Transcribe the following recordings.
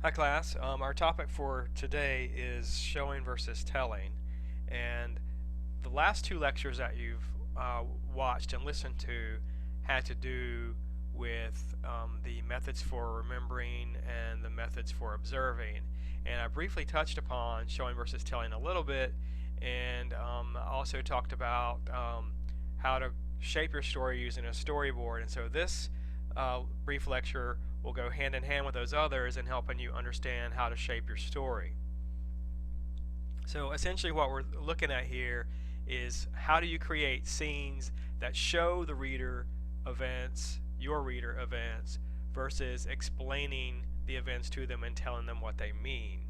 Hi class. Our topic for today is showing versus telling. And the last two lectures that you've watched and listened to had to do with the methods for remembering and the methods for observing. And I briefly touched upon showing versus telling a little bit, and also talked about how to shape your story using a storyboard. And so this brief lecture will go hand in hand with those others in helping you understand how to shape your story. So essentially what we're looking at here is how do you create scenes that show the reader events, your reader events, versus explaining the events to them and telling them what they mean.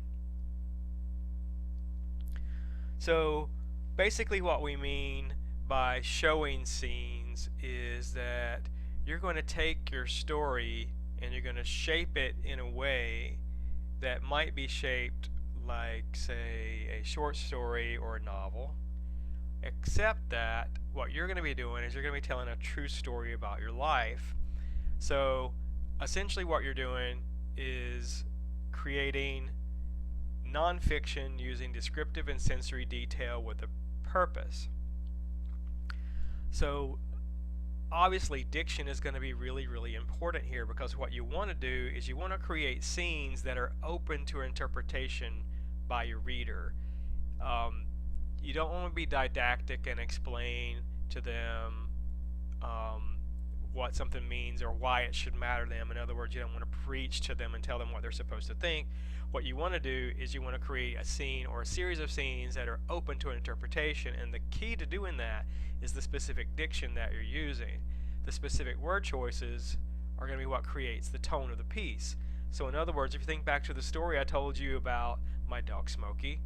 So basically what we mean by showing scenes is that you're going to take your story and you're going to shape it in a way that might be shaped like, say, a short story or a novel, except that what you're going to be doing is you're going to be telling a true story about your life. So essentially what you're doing is creating nonfiction using descriptive and sensory detail with a purpose. So obviously diction is going to be really important here, because what you want to do is you want to create scenes that are open to interpretation by your reader. You don't want to be didactic and explain to them what something means or why it should matter to them. In other words, you don't want to preach to them and tell them what they're supposed to think. What you want to do is you want to create a scene or a series of scenes that are open to an interpretation, and the key to doing that is the specific diction that you're using. The specific word choices are going to be what creates the tone of the piece. So in other words, if you think back to the story I told you about my dog Smokey,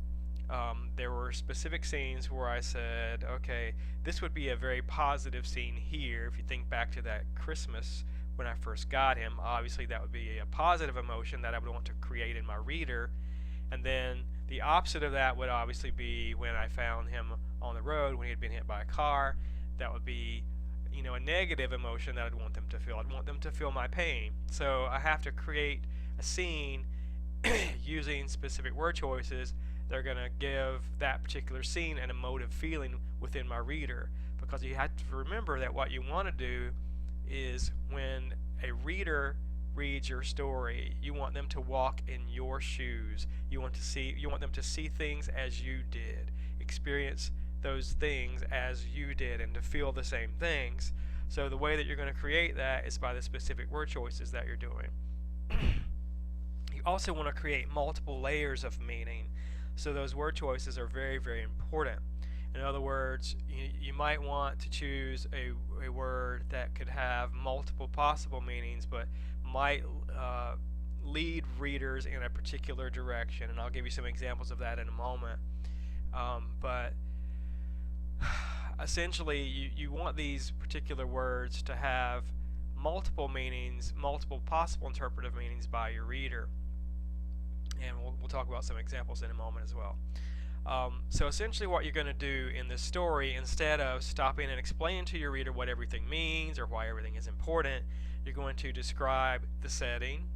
there were specific scenes where I said, okay, this would be a very positive scene here. If you think back to that Christmas when I first got him, obviously that would be a positive emotion that I would want to create in my reader. And then the opposite of that would obviously be when I found him on the road when he had been hit by a car. That would be, a negative emotion that I'd want them to feel. I'd want them to feel my pain. So I have to create a scene using specific word choices that are going to give that particular scene an emotive feeling within my reader. Because you have to remember that what you want to do is when a reader reads your story, you want them to walk in your shoes. You want them to see things as you did, experience those things as you did, and to feel the same things. So the way that you're going to create that is by the specific word choices that you're doing. You also want to create multiple layers of meaning. So those word choices are very important. In other words, you might want to choose a word that could have multiple possible meanings, but might lead readers in a particular direction. And I'll give you some examples of that in a moment. But essentially, you want these particular words to have multiple meanings, multiple possible interpretive meanings by your reader. And we'll talk about some examples in a moment as well. So essentially what you're going to do in this story, instead of stopping and explaining to your reader what everything means or why everything is important, you're going to describe the setting.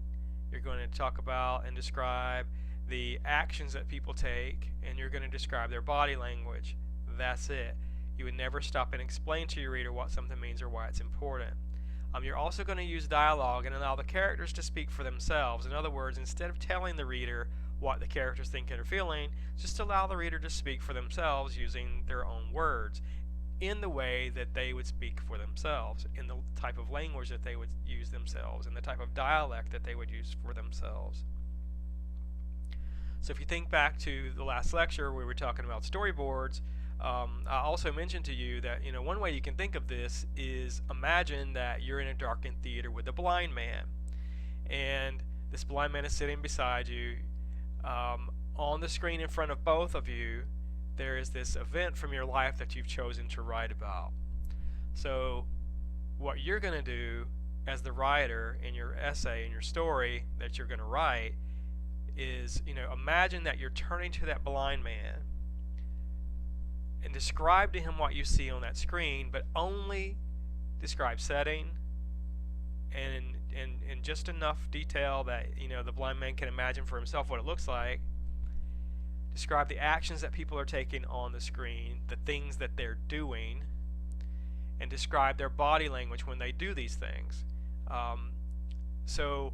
You're going to talk about and describe the actions that people take, and you're going to describe their body language. That's it. You would never stop and explain to your reader what something means or why it's important. You're also going to use dialogue and allow the characters to speak for themselves. In other words, instead of telling the reader what the characters think and are feeling, just allow the reader to speak for themselves using their own words in the way that they would speak for themselves, in the type of language that they would use themselves, in the type of dialect that they would use for themselves. So if you think back to the last lecture where we were talking about storyboards, I also mentioned to you that one way you can think of this is imagine that you're in a darkened theater with a blind man, and this blind man is sitting beside you. On the screen in front of both of you, there is this event from your life that you've chosen to write about. So what you're going to do as the writer in your essay, in your story that you're going to write, is imagine that you're turning to that blind man and describe to him what you see on that screen, but only describe setting and in just enough detail that the blind man can imagine for himself what it looks like. Describe the actions that people are taking on the screen, the things that they're doing, and describe their body language when they do these things. So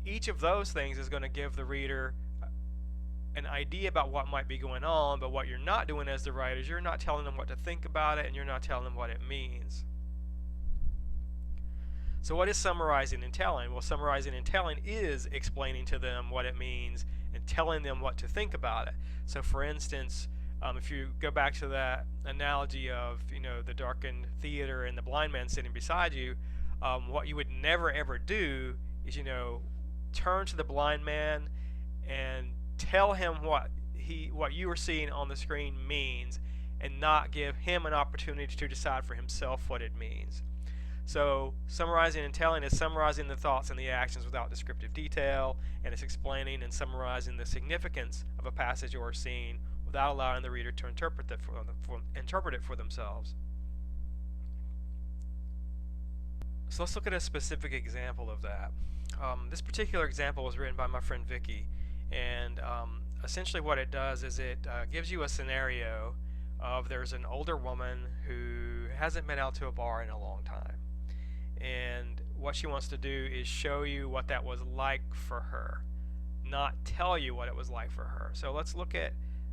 each of those things is going to give the reader an idea about what might be going on, but what you're not doing as the writer is you're not telling them what to think about it, and you're not telling them what it means. So what is summarizing and telling? Well, summarizing and telling is explaining to them what it means and telling them what to think about it. So for instance, if you go back to that analogy of the darkened theater and the blind man sitting beside you, what you would never ever do is turn to the blind man and tell him what you are seeing on the screen means, and not give him an opportunity to decide for himself what it means. So summarizing and telling is summarizing the thoughts and the actions without descriptive detail, and it's explaining and summarizing the significance of a passage or a scene without allowing the reader to interpret it for themselves. So let's look at a specific example of that. This particular example was written by my friend Vicky, and essentially what it does is it gives you a scenario of there's an older woman who hasn't been out to a bar in a long time, and what she wants to do is show you what that was like for her, not tell you what it was like for her. So let's look at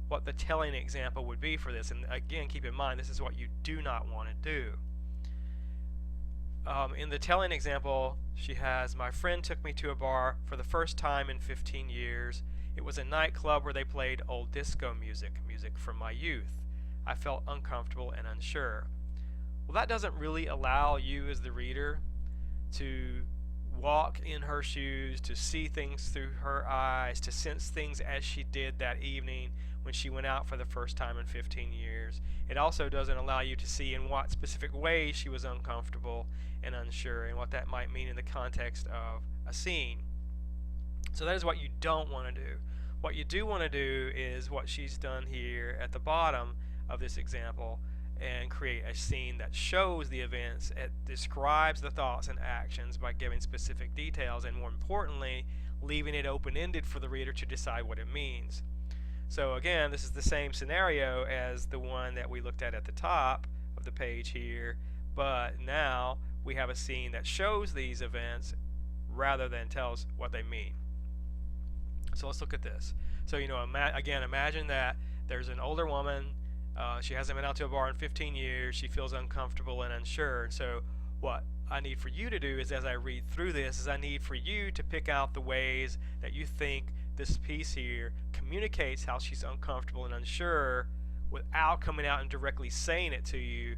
what the telling example would be for this, and again, keep in mind this is what you do not want to do. In the telling example, she has, "My friend took me to a bar for the first time in 15 years. It was a nightclub where they played old disco music from my youth. I felt uncomfortable and unsure." Well, that doesn't really allow you as the reader to walk in her shoes, to see things through her eyes, to sense things as she did that evening when she went out for the first time in 15 years. It also doesn't allow you to see in what specific ways she was uncomfortable and unsure, and what that might mean in the context of a scene. So that is what you don't want to do. What you do want to do is what she's done here at the bottom of this example, and create a scene that shows the events, it describes the thoughts and actions by giving specific details, and more importantly, leaving it open-ended for the reader to decide what it means. So again, this is the same scenario as the one that we looked at the top of the page here, but now we have a scene that shows these events rather than tells what they mean. So let's look at this. So again, imagine that there's an older woman. She hasn't been out to a bar in 15 years. She feels uncomfortable and unsure. And so what I need for you to do is, as I read through this, is I need for you to pick out the ways that you think this piece here communicates how she's uncomfortable and unsure without coming out and directly saying it to you.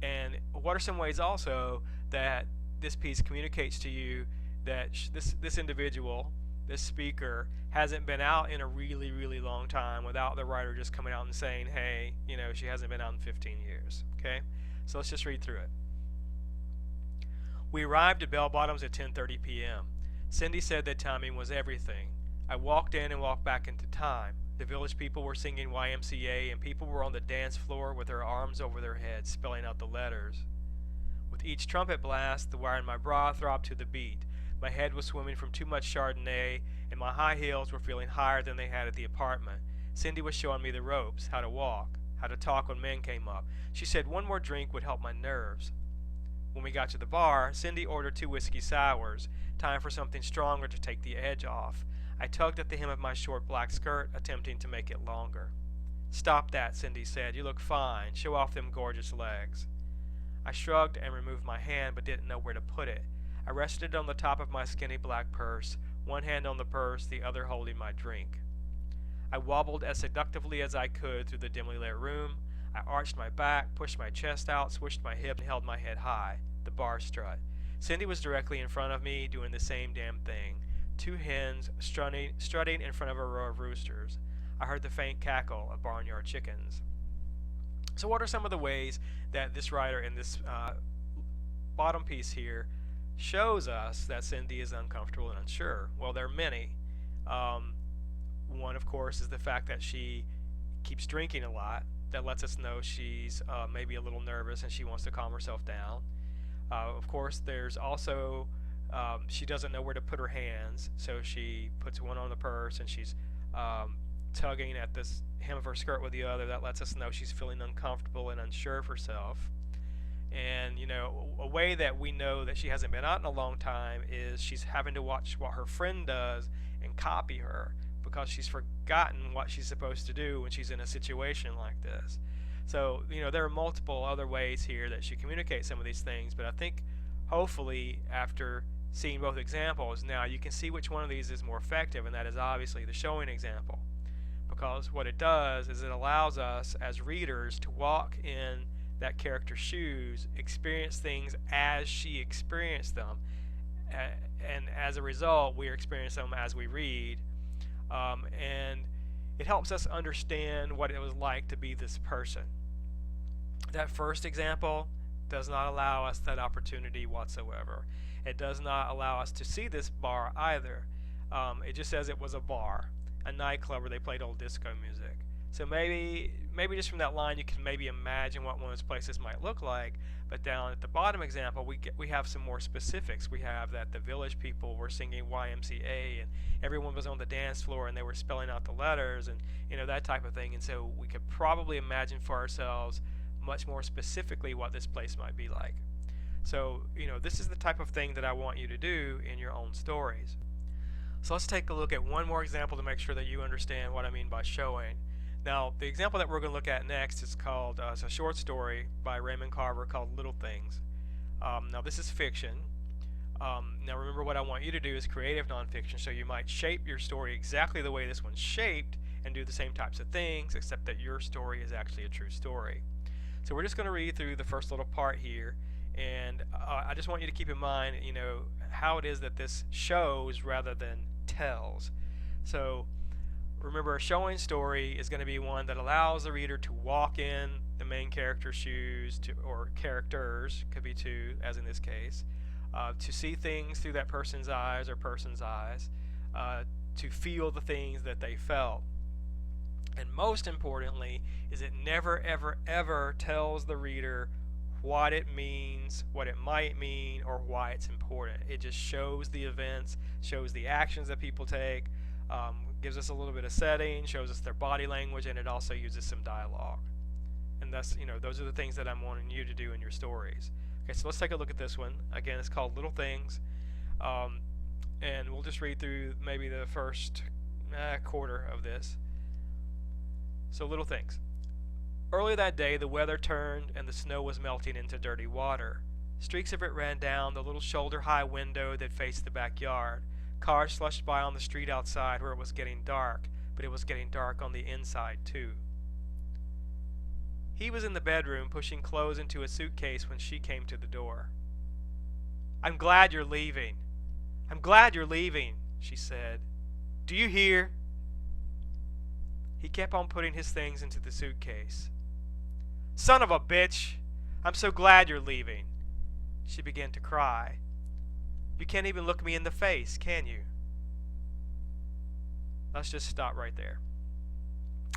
And what are some ways also that this piece communicates to you that this individual, this speaker, hasn't been out in a really, really long time, without the writer just coming out and saying, hey, she hasn't been out in 15 years. Okay? So let's just read through it. We arrived at Bell Bottoms at 10:30 p.m. Cindy said that timing was everything. I walked in and walked back into time. The village people were singing YMCA, and people were on the dance floor with their arms over their heads, spelling out the letters. With each trumpet blast, the wire in my bra throbbed to the beat. My head was swimming from too much Chardonnay, and my high heels were feeling higher than they had at the apartment. Cindy was showing me the ropes, how to walk, how to talk when men came up. She said one more drink would help my nerves. When we got to the bar, Cindy ordered 2 whiskey sours, time for something stronger to take the edge off. I tugged at the hem of my short black skirt, attempting to make it longer. Stop that, Cindy said. You look fine. Show off them gorgeous legs. I shrugged and removed my hand, but didn't know where to put it. I rested it on the top of my skinny black purse, one hand on the purse, the other holding my drink. I wobbled as seductively as I could through the dimly lit room. I arched my back, pushed my chest out, swished my hip, and held my head high, the bar strut. Cindy was directly in front of me, doing the same damn thing. 2 hens strutting in front of a row of roosters. I heard the faint cackle of barnyard chickens. So what are some of the ways that this writer in this bottom piece here shows us that Cindy is uncomfortable and unsure? Well, there are many. One, of course, is the fact that she keeps drinking a lot. That lets us know she's maybe a little nervous and she wants to calm herself down. Of course, there's also She doesn't know where to put her hands, so she puts one on the purse and she's um, tugging at this hem of her skirt with the other. That lets us know she's feeling uncomfortable and unsure of herself. And a way that we know that she hasn't been out in a long time is she's having to watch what her friend does and copy her because she's forgotten what she's supposed to do when she's in a situation like this. So, there are multiple other ways here that she communicates some of these things, but I think hopefully after seeing both examples, now you can see which one of these is more effective, and that is obviously the showing example. Because what it does is it allows us as readers to walk in that character's shoes, experience things as she experienced them, and as a result, we experience them as we read, and it helps us understand what it was like to be this person. That first example does not allow us that opportunity whatsoever. It does not allow us to see this bar either. It just says it was a bar, a nightclub where they played old disco music. So maybe just from that line you can maybe imagine what one of those places might look like. But down at the bottom example, we have some more specifics. We have that the village people were singing YMCA and everyone was on the dance floor and they were spelling out the letters and that type of thing. And so we could probably imagine for ourselves much more specifically what this place might be like. So this is the type of thing that I want you to do in your own stories. So let's take a look at one more example to make sure that you understand what I mean by showing. Now, the example that we're going to look at next is called, it's a short story by Raymond Carver called Little Things. Now, this is fiction. Now, remember what I want you to do is creative nonfiction, so you might shape your story exactly the way this one's shaped and do the same types of things, except that your story is actually a true story. So we're just going to read through the first little part here, and I just want you to keep in mind, how it is that this shows rather than tells. So remember, a showing story is going to be one that allows the reader to walk in the main character's shoes, or characters, could be two, as in this case, to see things through that person's eyes or person's eyes, to feel the things that they felt. And most importantly, is it never, ever, ever tells the reader what it means, what it might mean, or why it's important. It just shows the events, shows the actions that people take, gives us a little bit of setting, shows us their body language, and it also uses some dialogue. And that's, those are the things that I'm wanting you to do in your stories. Okay, so let's take a look at this one. Again, it's called Little Things, and we'll just read through maybe the first quarter of this. So, Little Things. Early that day, the weather turned and the snow was melting into dirty water. Streaks of it ran down the little shoulder-high window that faced the backyard. Cars slushed by on the street outside where it was getting dark, but it was getting dark on the inside too. He was in the bedroom pushing clothes into a suitcase when she came to the door. "I'm glad you're leaving. I'm glad you're leaving," she said. "Do you hear?" He kept on putting his things into the suitcase. "Son of a bitch! I'm so glad you're leaving." She began to cry. "You can't even look me in the face, can you?" Let's just stop right there.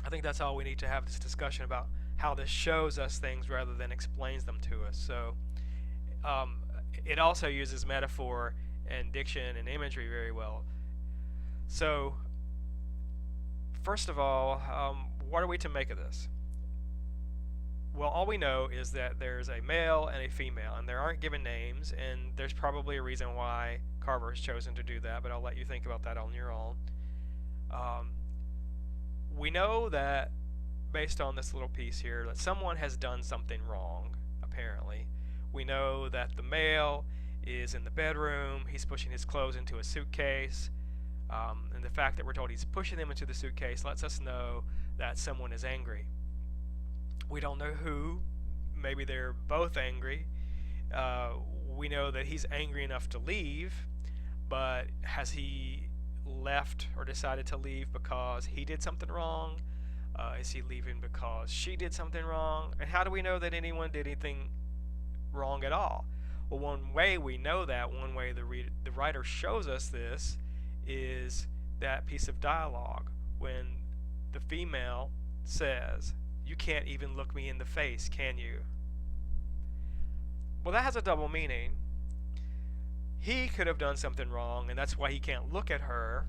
I think that's all we need to have this discussion about how this shows us things rather than explains them to us. So it also uses metaphor and diction and imagery very well. So first of all, what are we to make of this? Well, all we know is that there's a male and a female, and there aren't given names, and there's probably a reason why Carver has chosen to do that, but I'll let you think about that on your own. We know that, based on this little piece here, that someone has done something wrong, apparently. We know that the male is in the bedroom, he's pushing his clothes into a suitcase, and the fact that we're told he's pushing them into the suitcase lets us know that someone is angry. We don't know who. Maybe they're both angry. We know that he's angry enough to leave, but has he left or decided to leave because he did something wrong? Is he leaving because she did something wrong? And how do we know that anyone did anything wrong at all? Well, one way we know that, one way the writer shows us this, is that piece of dialogue when the female says, "You can't even look me in the face, can you?" Well, that has a double meaning. he could have done something wrong, and that's why he can't look at her,